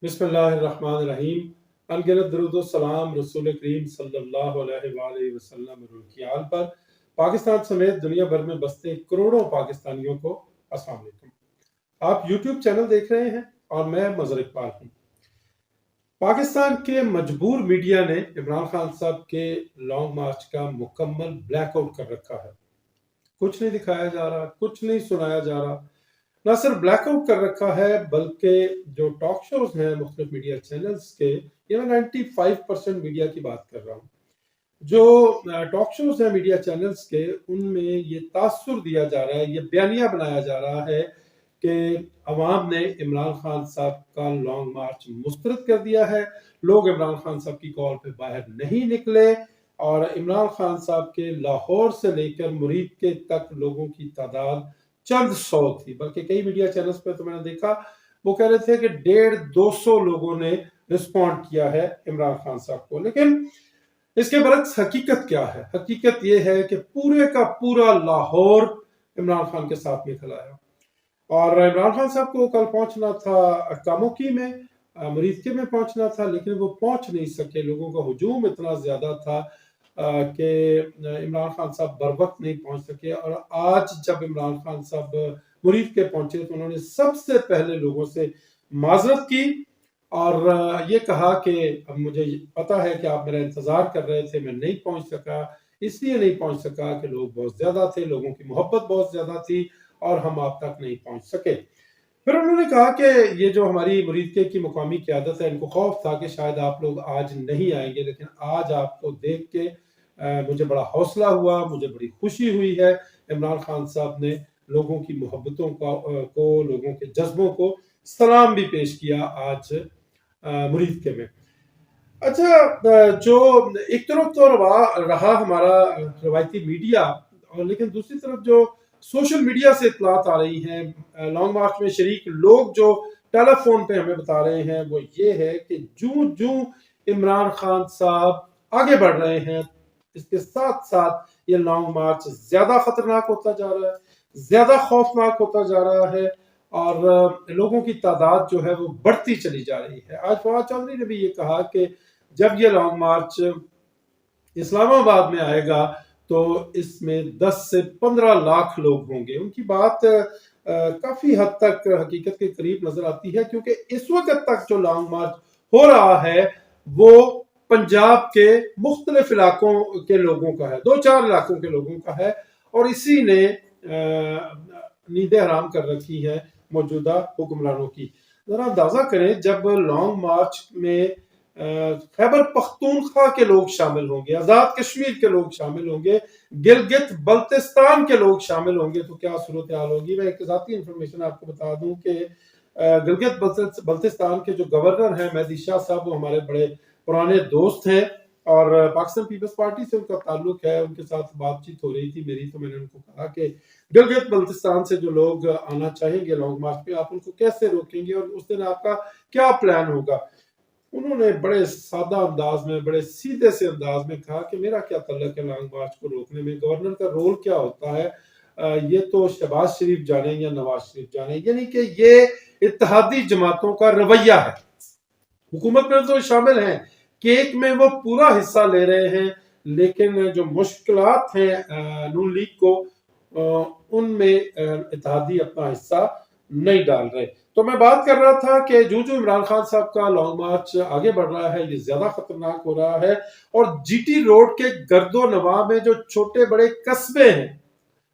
بسم اللہ الرحمن الرحیم۔ انگنت درود و سلام رسول کریم صلی اللہ علیہ وآلہ وسلم کی آل پر، پاکستان سمیت دنیا بھر میں بستے کروڑوں پاکستانیوں کو السلام علیکم۔ آپ یوٹیوب چینل دیکھ رہے ہیں اور میں مظہر اقبال ہوں۔ پاکستان کے مجبور میڈیا نے عمران خان صاحب کے لانگ مارچ کا مکمل بلیک آؤٹ کر رکھا ہے۔ کچھ نہیں دکھایا جا رہا، کچھ نہیں سنایا جا رہا، نہ صرف بلیک آؤٹ کر رکھا ہے بلکہ جو ٹاک شوز ہیں مختلف میڈیا چینلز کے، یہ میں 95% میڈیا کی بات کر رہا ہوں، جو ٹاک شوز ہیں میڈیا چینلز کے، ان میں یہ تاثر دیا جا رہا ہے، یہ بیانیہ بنایا جا رہا ہے کہ عوام نے عمران خان صاحب کا لانگ مارچ مسترد کر دیا ہے، لوگ عمران خان صاحب کی کال پہ باہر نہیں نکلے، اور عمران خان صاحب کے لاہور سے لے کر مرید کے تک لوگوں کی تعداد چند سو تھی، بلکہ کئی میڈیا چینلز پہ تو میں نے دیکھا وہ کہہ رہے تھے کہ 150-200 لوگوں نے رسپونڈ کیا ہے عمران خان صاحب کو۔ لیکن اس کے برعکس حقیقت کیا ہے؟ حقیقت یہ ہے کہ پورے کا پورا لاہور عمران خان کے ساتھ میں کھڑا ہے، اور عمران خان صاحب کو کل پہنچنا تھا کاموکی میں، مریدکے میں پہنچنا تھا، لیکن وہ پہنچ نہیں سکے۔ لوگوں کا ہجوم اتنا زیادہ تھا کہ عمران خان صاحب بر وقت نہیں پہنچ سکے۔ اور آج جب عمران خان صاحب مرید کے پہنچے تو انہوں نے سب سے پہلے لوگوں سے معذرت کی اور یہ کہا کہ اب مجھے پتا ہے کہ آپ میرا انتظار کر رہے تھے، میں نہیں پہنچ سکا، اس لیے نہیں پہنچ سکا کہ لوگ بہت زیادہ تھے، لوگوں کی محبت بہت زیادہ تھی اور ہم آپ تک نہیں پہنچ سکے۔ پھر انہوں نے کہا کہ یہ جو ہماری مریدکے کی مقامی قیادت ہے، ان کو خوف تھا کہ شاید آپ لوگ آج نہیں آئیں گے، لیکن آج آپ کو دیکھ کے مجھے بڑا حوصلہ ہوا، مجھے بڑی خوشی ہوئی ہے۔ عمران خان صاحب نے لوگوں کی محبتوں کو، لوگوں کے جذبوں کو سلام بھی پیش کیا آج مریدکے میں۔ اچھا، جو ایک طرف تو رہا ہمارا روایتی میڈیا، اور لیکن دوسری طرف جو سوشل میڈیا سے اطلاعات آ رہی ہیں، لانگ مارچ میں شریک لوگ جو ٹیلی فون پہ ہمیں بتا رہے ہیں، وہ یہ ہے کہ جوں عمران خان صاحب آگے بڑھ رہے ہیں، اس کے ساتھ ساتھ یہ لانگ مارچ زیادہ خطرناک ہوتا جا رہا ہے، زیادہ خوفناک ہوتا جا رہا ہے، اور لوگوں کی تعداد جو ہے وہ بڑھتی چلی جا رہی ہے۔ آج فواد چودھری نے بھی یہ کہا کہ جب یہ لانگ مارچ اسلام آباد میں آئے گا تو اس میں 10 سے 15 لاکھ لوگ ہوں گے۔ ان کی بات کافی حد تک حقیقت کے قریب نظر آتی ہے، کیونکہ اس وقت تک جو لانگ مارچ ہو رہا ہے وہ پنجاب کے مختلف علاقوں کے لوگوں کا ہے، 2-4 علاقوں کے لوگوں کا ہے، اور اسی نے نیندیں حرام کر رکھی ہے موجودہ حکمرانوں کی۔ ذرا اندازہ کریں، جب لانگ مارچ میں خیبر پختونخوا کے لوگ شامل ہوں گے، آزاد کشمیر کے لوگ شامل ہوں گے، گلگت بلتستان کے لوگ شامل ہوں گے، تو کیا صورتحال ہوگی؟ میں ایک ذاتی انفارمیشن آپ کو بتا دوں کہ گلگت بلتستان کے جو گورنر ہیں مہدی شاہ صاحب، وہ ہمارے بڑے پرانے دوست ہیں، اور پاکستان پیپلز پارٹی سے ان کا تعلق ہے، ان کے ساتھ بات چیت ہو رہی تھی میری، تو میں نے ان کو کہا کہ گلگت بلتستان سے جو لوگ آنا چاہیں گے لانگ مارچ پہ، آپ ان کو کیسے روکیں گے اور اس دن آپ کا کیا پلان ہوگا؟ انہوں نے بڑے سادہ انداز میں، بڑے سیدھے سے انداز میں کہا کہ میرا کیا تعلق ہے لانگ مارچ کو روکنے میں، گورنر کا رول کیا ہوتا ہے، یہ تو شہباز شریف جانے یا نواز شریف جانے، یعنی کہ یہ اتحادی جماعتوں کا رویہ ہے۔ حکومت میں تو شامل ہیں، کیک میں وہ پورا حصہ لے رہے ہیں، لیکن جو مشکلات ہیں نون لیگ کو، ان میں اتحادی اپنا حصہ نہیں ڈال رہے۔ تو میں بات کر رہا تھا کہ جو عمران خان صاحب کا لانگ مارچ آگے بڑھ رہا ہے، یہ زیادہ خطرناک ہو رہا ہے، اور جی ٹی روڈ کے گرد و نواح میں جو چھوٹے بڑے قصبے ہیں،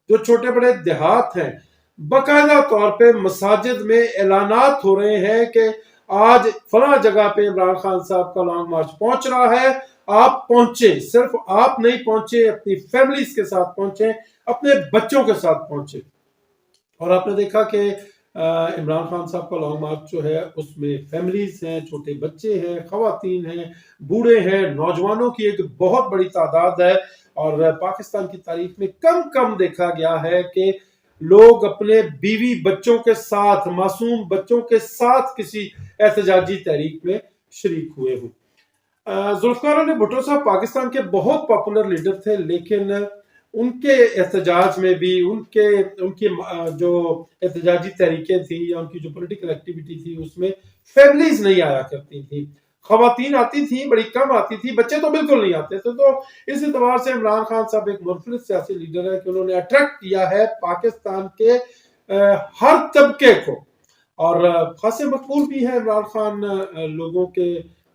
جو چھوٹے بڑے دیہات ہیں، باقاعدہ طور پہ مساجد میں اعلانات ہو رہے ہیں کہ آج فلاں جگہ پہ عمران خان صاحب کا لانگ مارچ پہنچ رہا ہے، آپ پہنچے، صرف آپ نہیں پہنچے، اپنی فیملیز کے ساتھ پہنچے، اپنے بچوں کے ساتھ پہنچے۔ اور آپ نے دیکھا کہ عمران خان صاحب کا لانگ مارچ جو ہے اس میں فیملیز ہیں، چھوٹے بچے ہیں، خواتین ہیں، بوڑھے ہیں، نوجوانوں کی ایک بہت بڑی تعداد ہے، اور پاکستان کی تاریخ میں کم دیکھا گیا ہے کہ لوگ اپنے بیوی بچوں کے ساتھ، معصوم بچوں کے ساتھ کسی احتجاجی تحریک میں شریک ہوئے ہوں۔ ذوالفقار علی بھٹو صاحب پاکستان کے بہت پاپولر لیڈر تھے، لیکن ان کے احتجاج میں بھی ان کی جو احتجاجی تحریکیں تھیں یا ان کی جو پولیٹیکل ایکٹیویٹی تھی اس میں فیملیز نہیں آیا کرتی تھیں، خواتین آتی تھیں، بڑی کم آتی تھی، بچے تو بالکل نہیں آتے تھے۔ تو اس اعتبار سے عمران خان صاحب ایک منفرد سیاسی لیڈر ہے کہ انہوں نے اٹریکٹ کیا ہے پاکستان کے ہر طبقے کو، اور خاصے مقبول بھی ہیں عمران خان لوگوں کے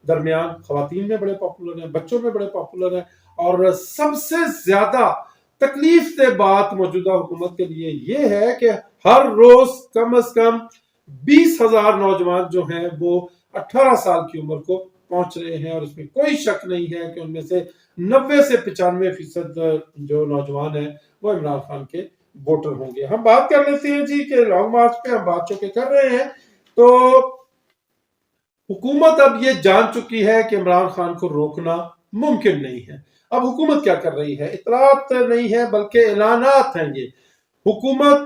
درمیان، خواتین میں بڑے پاپولر ہیں، بچوں میں بڑے پاپولر ہیں، اور سب سے زیادہ تکلیف دہ بات موجودہ حکومت کے لیے یہ ہے کہ ہر روز کم از کم 20,000 نوجوان جو ہیں وہ 18 سال کی عمر کو پہنچ رہے ہیں، اور اس میں کوئی شک نہیں ہے کہ ان میں سے 90 سے 95% جو نوجوان ہیں وہ عمران خان کے ووٹر ہوں گے۔ ہم بات کر لیتے ہیں جی کہ لانگ مارچ پہ ہم بات چونکہ کر رہے ہیں، تو حکومت اب یہ جان چکی ہے کہ عمران خان کو روکنا ممکن نہیں ہے۔ اب حکومت کیا کر رہی ہے؟ اطلاعات نہیں ہے بلکہ اعلانات ہیں۔ یہ حکومت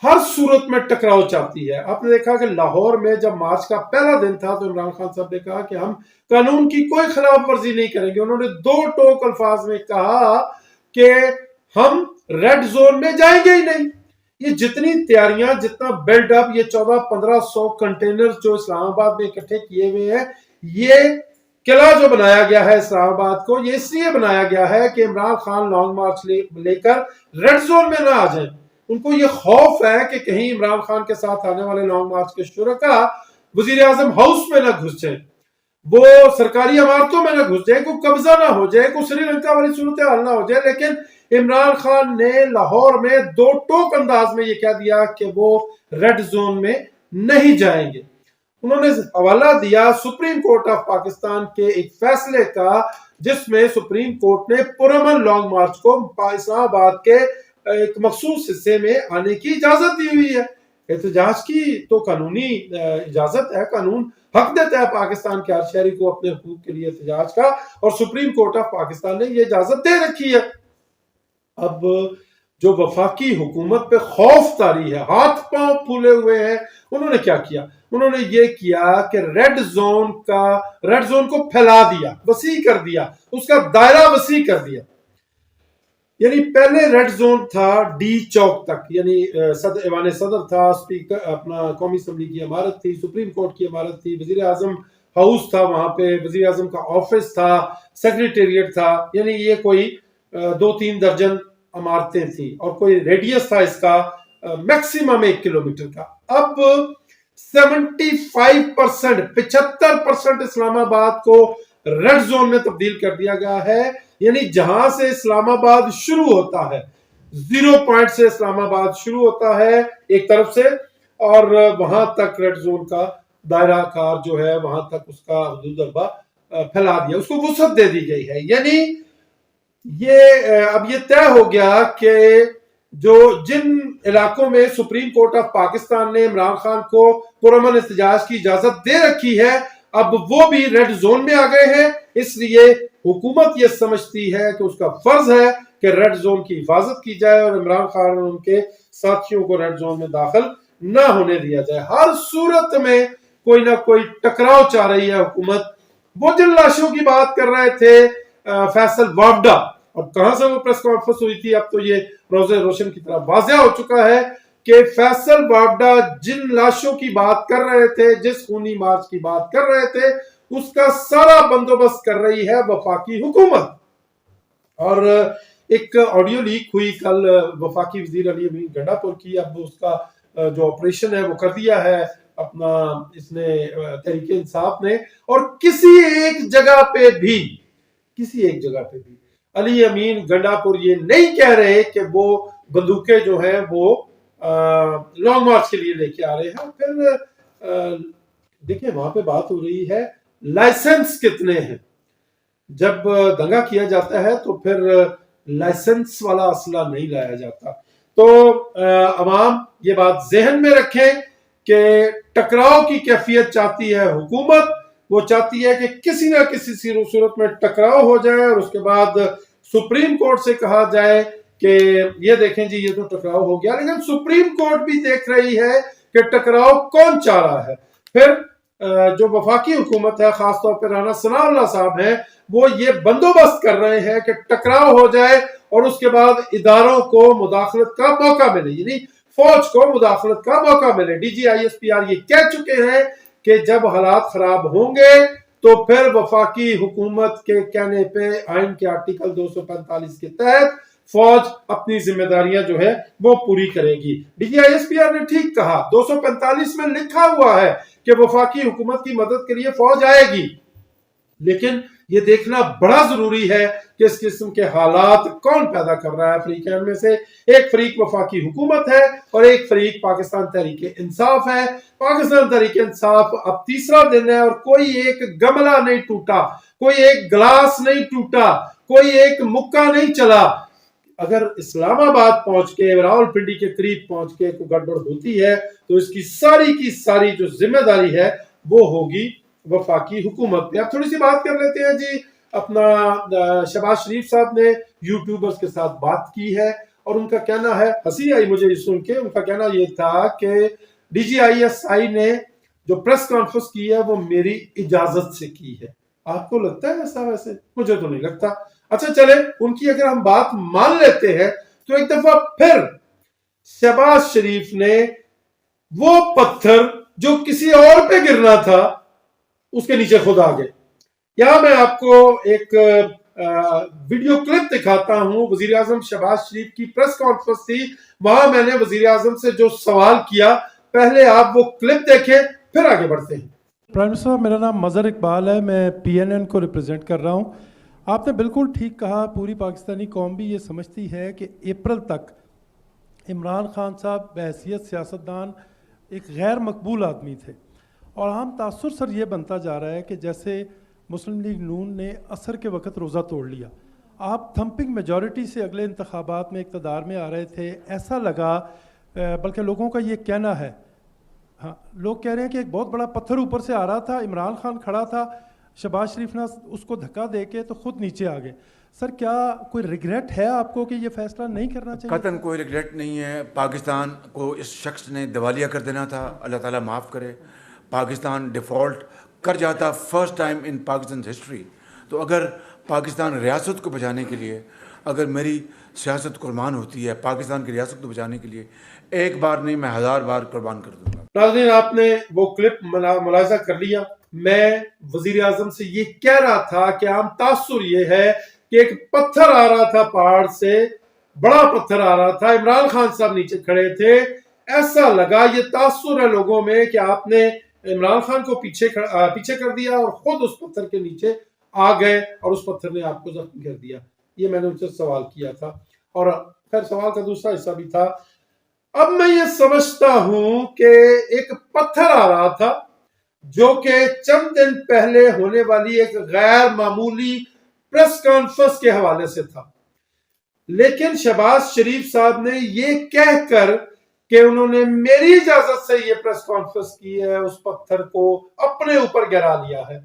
ہر صورت میں ٹکراؤ چاہتی ہے۔ آپ نے دیکھا کہ لاہور میں جب مارچ کا پہلا دن تھا تو عمران خان صاحب نے کہا کہ ہم قانون کی کوئی خلاف ورزی نہیں کریں گے۔ انہوں نے 2 ٹوک الفاظ میں کہا کہ ہم ریڈ زون میں جائیں گے ہی نہیں۔ یہ جتنی تیاریاں، جتنا بلڈ اپ، یہ 1400-1500 کنٹینر جو اسلام آباد میں اکٹھے کیے ہوئے ہیں، یہ قلعہ جو بنایا گیا ہے اسلام آباد کو، یہ اس لیے بنایا گیا ہے کہ عمران خان لانگ مارچ لے کر ریڈ زون میں نہ آ جائیں۔ ان کو یہ خوف ہے کہ کہیں عمران خان کے ساتھ آنے والے لانگ مارچ کے شرکاء وزیر اعظم ہاؤس میں نہ گھس جائیں، وہ سرکاری عمارتوں میں نہ گھس جائے، کوئی قبضہ نہ ہو جائے، کوئی سری لنکا والی صورتحال نہ ہو جائے۔ لیکن عمران خان نے لاہور میں 2 ٹوک انداز میں یہ کہہ دیا کہ وہ ریڈ زون میں نہیں جائیں گے۔ انہوں نے حوالہ دیا سپریم کورٹ آف پاکستان کے ایک فیصلے کا، جس میں سپریم کورٹ نے پرامن لانگ مارچ کو اسلام آباد کے ایک مخصوص حصے میں آنے کی اجازت دی ہوئی ہے۔ احتجاج کی تو قانونی اجازت ہے، قانون حق دیتا ہے پاکستان کے ہر شہری کو اپنے حقوق کے لیے احتجاج کا، اور سپریم کورٹ آف پاکستان نے یہ اجازت دے رکھی ہے۔ اب جو وفاقی حکومت پہ خوف طاری ہے، ہاتھ پاؤں پھولے ہوئے ہیں، انہوں نے کیا کیا؟ انہوں نے یہ کیا کہ ریڈ زون کو پھیلا دیا، وسیع کر دیا، اس کا دائرہ وسیع کر دیا۔ یعنی پہلے ریڈ زون تھا ڈی چوک تک، یعنی ایوان صدر تھا، اسپیکر اپنا قومی اسمبلی کی عمارت تھی، سپریم کورٹ کی عمارت تھی، وزیر اعظم ہاؤس تھا، وہاں پہ وزیر اعظم کا آفس تھا، سیکریٹریٹ تھا، یعنی یہ کوئی 2-3 درجن عمارتیں تھیں، اور کوئی ریڈیس تھا اس کا میکسیمم 1 کلومیٹر کا۔ اب 75% اسلام آباد کو ریڈ زون میں تبدیل کر دیا گیا ہے، یعنی جہاں سے اسلام آباد شروع ہوتا ہے، 0 پوائنٹ سے اسلام آباد شروع ہوتا ہے ایک طرف سے، اور وہاں تک ریڈ زون کا دائرہ کار جو ہے وہاں تک اس کا حدود اربا پھیلا دیا، اس کو وسعت دے دی گئی ہے۔ یعنی اب یہ طے ہو گیا کہ جن علاقوں میں سپریم کورٹ آف پاکستان نے عمران خان کو پرامن احتجاج کی اجازت دے رکھی ہے، اب وہ بھی ریڈ زون میں آ گئے ہیں۔ اس لیے حکومت یہ سمجھتی ہے کہ اس کا فرض ہے کہ ریڈ زون کی حفاظت کی جائے، اور عمران خان اور ان کے ساتھیوں کو ریڈ زون میں داخل نہ ہونے دیا جائے۔ ہر صورت میں کوئی نہ کوئی ٹکراؤ چاہ رہی ہے حکومت۔ وہ جن لاشوں کی بات کر رہے تھے فیصل وابڈا، اب کہاں سے وہ پریس کانفرنس ہوئی تھی، اب تو یہ روزے روشن کی طرح واضح ہو چکا ہے کہ فیصل وابڈا جن لاشوں کی بات کر رہے تھے، جس خونی مارچ کی بات کر رہے تھے، اس کا سارا بندوبست کر رہی ہے وفاقی حکومت۔ اور ایک آڈیو لیک ہوئی کل وفاقی وزیر علی امین گنڈا پور کی، اب اس کا جو آپریشن ہے وہ کر دیا ہے اپنا اس نے تحریک انصاف نے، اور کسی ایک جگہ پہ بھی علی امین گنڈا پور یہ نہیں کہہ رہے کہ وہ بندوقیں جو ہیں وہ لانگ مارچ کے لیے لے کے آ رہے ہیں۔ پھر دیکھیں وہاں پہ بات ہو رہی ہے لائسنس کتنے ہیں۔ جب دنگا کیا جاتا ہے تو پھر لائسنس والا اسلحہ نہیں لایا جاتا۔ تو عوام یہ بات ذہن میں رکھیں کہ ٹکراؤ کی کیفیت چاہتی ہے حکومت، وہ چاہتی ہے کہ کسی نہ کسی صورت میں ٹکراؤ ہو جائے، اور اس کے بعد سپریم کورٹ سے کہا جائے کہ یہ دیکھیں جی یہ تو ٹکراؤ ہو گیا، لیکن سپریم کورٹ بھی دیکھ رہی ہے کہ ٹکراؤ کون چاہ رہا ہے۔ پھر جو وفاقی حکومت ہے، خاص طور پر رانا ثناء اللہ صاحب ہیں، وہ یہ بندوبست کر رہے ہیں کہ ٹکراؤ ہو جائے اور اس کے بعد اداروں کو مداخلت کا موقع ملے، یعنی فوج کو مداخلت کا موقع ملے۔ D G I S P R یہ کہہ چکے ہیں کہ جب حالات خراب ہوں گے تو پھر وفاقی حکومت کے کہنے پہ آئین کے آرٹیکل 245 کے تحت فوج اپنی ذمہ داریاں جو ہے وہ پوری کرے گی۔ D G I S P R نے ٹھیک کہا، 245 میں لکھا ہوا ہے کہ وفاقی حکومت کی مدد کے لیے فوج آئے گی، لیکن یہ دیکھنا بڑا ضروری ہے کہ اس قسم کے حالات کون پیدا کر رہا ہے۔ فریقین میں سے ایک فریق وفاقی حکومت ہے اور ایک فریق پاکستان تحریک انصاف ہے۔ پاکستان تحریک انصاف اب تیسرا دن ہے اور کوئی ایک گملہ نہیں ٹوٹا، کوئی ایک گلاس نہیں ٹوٹا، کوئی ایک مکہ نہیں چلا۔ اگر اسلام آباد پہنچ کے، راول پنڈی کے قریب پہنچ کے کوئی گڑبڑ ہوتی ہے تو اس کی ساری جو ذمہ داری ہے وہ ہوگی وفاقی حکومت پہ۔ اب تھوڑی سی بات کر لیتے ہیں جی، اپنا شہباز شریف صاحب نے یوٹیوبرز کے ساتھ بات کی ہے اور ان کا کہنا ہے، ہنسی آئی مجھے سن کے، ان کا کہنا یہ تھا کہ D G I S I نے جو پریس کانفرنس کی ہے وہ میری اجازت سے کی ہے۔ آپ کو لگتا ہے ایسا؟ ویسے مجھے تو نہیں لگتا۔ اچھا چلے، ان کی اگر ہم بات مان لیتے ہیں تو ایک دفعہ پھر شہباز شریف نے وہ پتھر جو کسی اور پہ گرنا تھا اس کے نیچے خود آ گئے۔ یہاں میں آپ کو ایک ویڈیو کلپ دکھاتا ہوں، وزیر اعظم شہباز شریف کی پریس کانفرنس تھی، وہاں میں نے وزیر اعظم سے جو سوال کیا، پہلے آپ وہ کلپ دیکھیں پھر آگے بڑھتے ہیں۔ پرائم منسٹر، میرا نام مظہر اقبال ہے، میں پی این این کو ریپرزینٹ کر رہا ہوں۔ آپ نے بالکل ٹھیک کہا، پوری پاکستانی قوم بھی یہ سمجھتی ہے کہ اپریل تک عمران خان صاحب بحیثیت سیاستدان ایک غیر مقبول آدمی تھے، اور عام تاثر سر یہ بنتا جا رہا ہے کہ جیسے مسلم لیگ نون نے عصر کے وقت روزہ توڑ لیا، آپ تھمپنگ میجورٹی سے اگلے انتخابات میں اقتدار میں آ رہے تھے، ایسا لگا، بلکہ لوگوں کا یہ کہنا ہے، ہاں لوگ کہہ رہے ہیں کہ ایک بہت بڑا پتھر اوپر سے آ رہا تھا، عمران خان کھڑا تھا، شہباز شریف نے اس کو دھکا دے کے تو خود نیچے آ گئے۔ سر کیا کوئی ریگریٹ ہے آپ کو کہ یہ فیصلہ نہیں کرنا چاہیے؟ قطعاً کوئی ریگریٹ نہیں ہے۔ پاکستان کو اس شخص نے دیوالیہ کر دینا تھا، اللہ تعالیٰ معاف کرے۔ پاکستان ڈیفالٹ کر جاتا فرسٹ ٹائم ان پاکستان ہسٹری۔ تو اگر پاکستان ریاست کو بچانے کے لیے، اگر میری سیاست قربان ہوتی ہے پاکستان کی ریاست کو بچانے کے لیے، ایک بار نہیں میں 1000 بار قربان کر دوں گا۔ ناظرین، آپ نے وہ کلپ ملاحظہ کر لیا۔ میں وزیر اعظم سے یہ کہہ رہا تھا کہ عام تاثر یہ ہے کہ ایک پتھر آ رہا تھا پہاڑ سے، بڑا پتھر آ رہا تھا، عمران خان صاحب نیچے کھڑے تھے، ایسا لگا، یہ تاثر ہے لوگوں میں کہ آپ نے عمران خان کو پیچھے کر دیا اور خود اس پتھر کے نیچے آ گئے اور اس پتھر نے آپ کو زخمی کر دیا۔ یہ میں نے ان سے سوال کیا تھا، اور پھر سوال کا دوسرا حصہ بھی تھا، اب میں یہ سمجھتا ہوں کہ ایک پتھر آ رہا تھا جو کہ چند دن پہلے ہونے والی ایک غیر معمولی پریس کانفرنس کے حوالے سے تھا، لیکن شہباز شریف صاحب نے یہ کہہ کر کہ انہوں نے میری اجازت سے یہ پریس کانفرنس کی ہے، اس پتھر کو اپنے اوپر گرا لیا ہے۔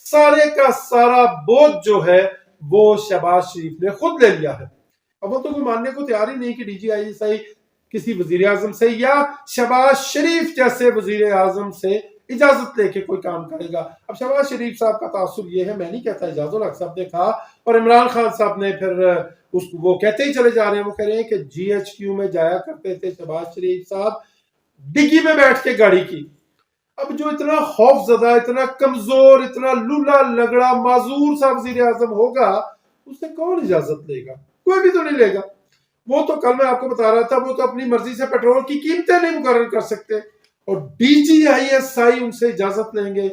سارے کا سارا بوجھ جو ہے وہ شہباز شریف نے خود لے لیا ہے۔ اب وہ تو کوئی ماننے کو تیار ہی نہیں کہ D G I S I کسی وزیر اعظم سے یا شہباز شریف جیسے وزیر اعظم سے اجازت لے کے کوئی کام کرے گا۔ اب شہباز شریف صاحب کا تعصب یہ ہے، میں نہیں کہتا، اجاز الحق صاحب نے کہا، اور عمران خان صاحب نے پھر وہ کہتے ہی چلے جا رہے ہیں، وہ کہہ رہے ہیں کہ جی ایچ کیو میں جایا کرتے تھے شہباز شریف صاحب، ڈگی میں بیٹھ کے گاڑی کی۔ اب جو اتنا خوف زدہ، اتنا کمزور، اتنا لولا لگڑا معذور سا وزیر اعظم ہوگا، اس سے کون اجازت لے گا؟ کوئی بھی تو نہیں لے گا۔ وہ تو کل میں آپ کو بتا رہا تھا، وہ تو اپنی مرضی سے پیٹرول کی قیمتیں نہیں مقرر کر سکتے، اور D G I S I ان سے اجازت لیں گے؟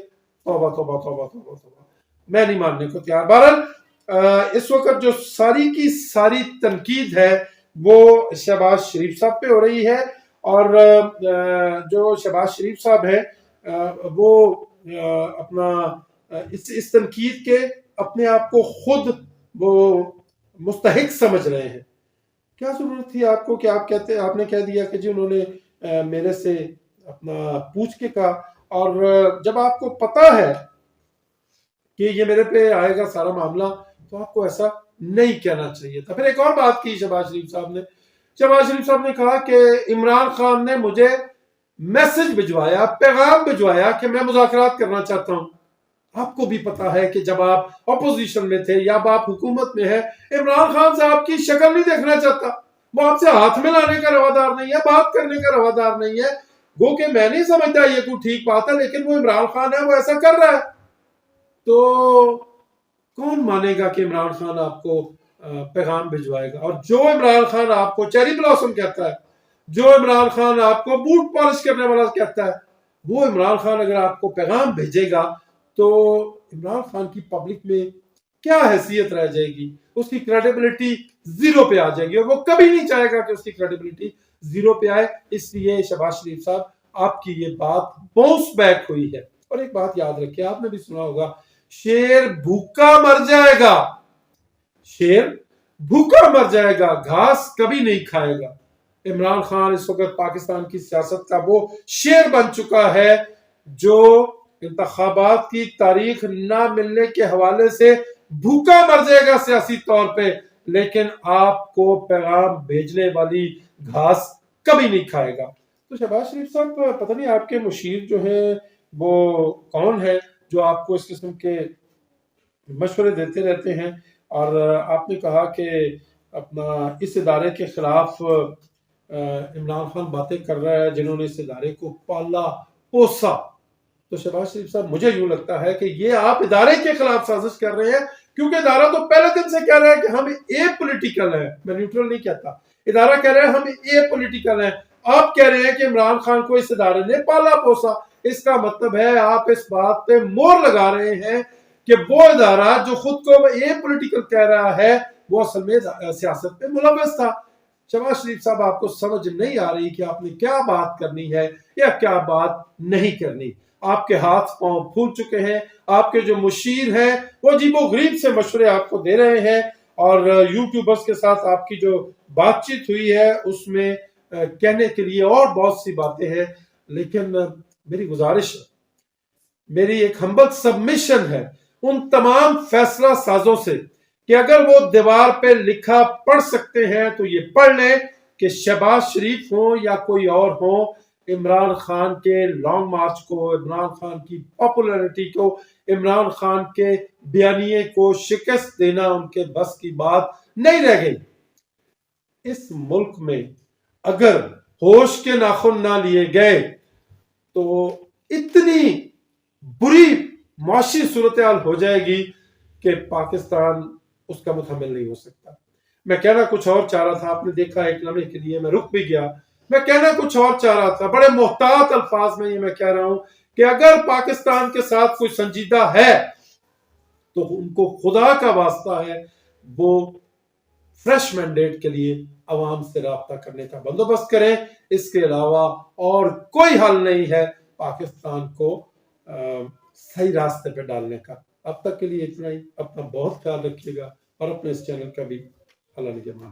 توبہ توبہ توبہ توبہ توبہ، میں نہیں ماننے کو تیار۔ بہرحال اس وقت جو ساری کی ساری تنقید ہے وہ شہباز شریف صاحب پہ ہو رہی ہے، اور جو شہباز شریف صاحب ہے وہ اپنا اس تنقید کے اپنے آپ کو خود وہ مستحق سمجھ رہے ہیں۔ کیا ضرورت تھی آپ کو کہ آپ نے کہہ دیا کہ جی انہوں نے میرے سے اپنا پوچھ کے کہا، اور جب آپ کو پتا ہے کہ یہ میرے پہ آئے گا سارا معاملہ تو آپ کو ایسا نہیں کہنا چاہیے تھا۔ پھر ایک اور بات کی شہباز شریف صاحب نے کہا کہ عمران خان نے مجھے میسج بھجوایا، پیغام بھجوایا کہ میں مذاکرات کرنا چاہتا ہوں۔ آپ کو بھی پتا ہے کہ جب آپ اپوزیشن میں تھے یا اب آپ حکومت میں ہیں، عمران خان صاحب کی شکل نہیں دیکھنا چاہتا، وہ آپ سے ہاتھ میں لانے کا روادار نہیں ہے، بات کرنے کا روادار نہیں ہے. گو کہ میں نہیں سمجھتا یہ کوئی ٹھیک بات ہے، لیکن وہ عمران خان ہے، وہ ایسا کر رہا ہے. تو کون مانے گا کہ عمران خان آپ کو پیغام بھجوائے گا؟ اور جو عمران خان آپ کو چیری بلاسم کہتا ہے، جو عمران خان آپ کو بوٹ پالش کرنے والا کہتا ہے، وہ عمران خان اگر آپ کو پیغام بھیجے گا تو عمران خان کی پبلک میں کیا حیثیت رہ جائے گی؟ اس کی کریڈیبلٹی زیرو پہ آ جائے گی، اور وہ کبھی نہیں چاہے گا کہ اس کی کریڈیبلٹی زیرو پہ آئے. اس لیے شہباز شریف صاحب، آپ کی یہ بات باؤنس بیک ہوئی ہے. اور ایک بات یاد رکھیے، آپ نے بھی سنا ہوگا، شیر بھوکا مر جائے گا، شیر بھوکا مر جائے گا، گھاس کبھی نہیں کھائے گا. عمران خان اس وقت پاکستان کی سیاست کا وہ شیر بن چکا ہے جو انتخابات کی تاریخ نہ ملنے کے حوالے سے بھوکا مر جائے گا سیاسی طور پہ، لیکن آپ کو پیغام بھیجنے والی گھاس کبھی نہیں کھائے گا. تو شہباز شریف صاحب، پتہ نہیں آپ کے مشیر جو ہیں وہ کون ہے جو آپ کو اس قسم کے مشورے دیتے رہتے ہیں. اور آپ نے کہا کہ اپنا اس ادارے کے خلاف عمران خان باتیں کر رہا ہے جنہوں نے اس ادارے کو پالا پوسا. تو شہباز شریف صاحب، مجھے یوں لگتا ہے کہ یہ آپ ادارے کے خلاف سازش کر رہے ہیں، کیونکہ ادارہ تو پہلے دن سے کہہ رہا ہے کہ ہم اے پولیٹیکل ہیں. میں نیوٹرل نہیں کہتا، ادارہ کہہ رہے ہیں ہم اے پولیٹیکل ہیں. آپ کہہ رہے ہیں کہ عمران خان کو اس ادارے نے پالا پوسا. اس کا مطلب ہے آپ اس بات پہ مور لگا رہے ہیں کہ وہ ادارہ جو خود کو اے پولیٹیکل کہہ رہا ہے وہ اصل میں سیاست پہ ملوث تھا. شہباز شریف صاحب، آپ کو سمجھ نہیں آ رہی کہ آپ نے کیا بات کرنی ہے یا کیا بات نہیں کرنی. آپ کے ہاتھ پاؤں پھول چکے ہیں. آپ کے جو مشیر ہیں وہ عجیب و غریب سے مشورے آپ کو دے رہے ہیں، اور یوٹیوبرز کے ساتھ آپ کی جو بات چیت ہوئی ہے اس میں کہنے کے لیے اور بہت سی باتیں ہیں. لیکن میری گزارش ہے، میری ایک ہمبل سبمیشن ہے ان تمام فیصلہ سازوں سے کہ اگر وہ دیوار پہ لکھا پڑھ سکتے ہیں تو یہ پڑھ لیں کہ شہباز شریف ہوں یا کوئی اور ہوں، عمران خان کے لانگ مارچ کو، عمران خان کی پاپولیرٹی کو، عمران خان کے بیانیے کو شکست دینا ان کے بس کی بات نہیں رہ گئی. اس ملک میں اگر ہوش کے ناخن نہ لیے گئے تو اتنی بری معاشی صورتحال ہو جائے گی کہ پاکستان اس کا متحمل نہیں ہو سکتا. میں کہنا کچھ اور چاہ رہا تھا، آپ نے دیکھا ایک لمحے کے لیے میں رک بھی گیا. میں کہنا کچھ اور چاہ رہا تھا، بڑے محتاط الفاظ میں یہ میں کہہ رہا ہوں کہ اگر پاکستان کے ساتھ کوئی سنجیدہ ہے تو ان کو خدا کا واسطہ ہے وہ فریش مینڈیٹ کے لیے عوام سے رابطہ کرنے کا بندوبست کریں. اس کے علاوہ اور کوئی حل نہیں ہے پاکستان کو صحیح راستے پہ ڈالنے کا. اب تک کے لیے اتنا ہی. اپنا بہت خیال رکھیے گا اور اپنے اس چینل کا بھی اللہ نگہبان.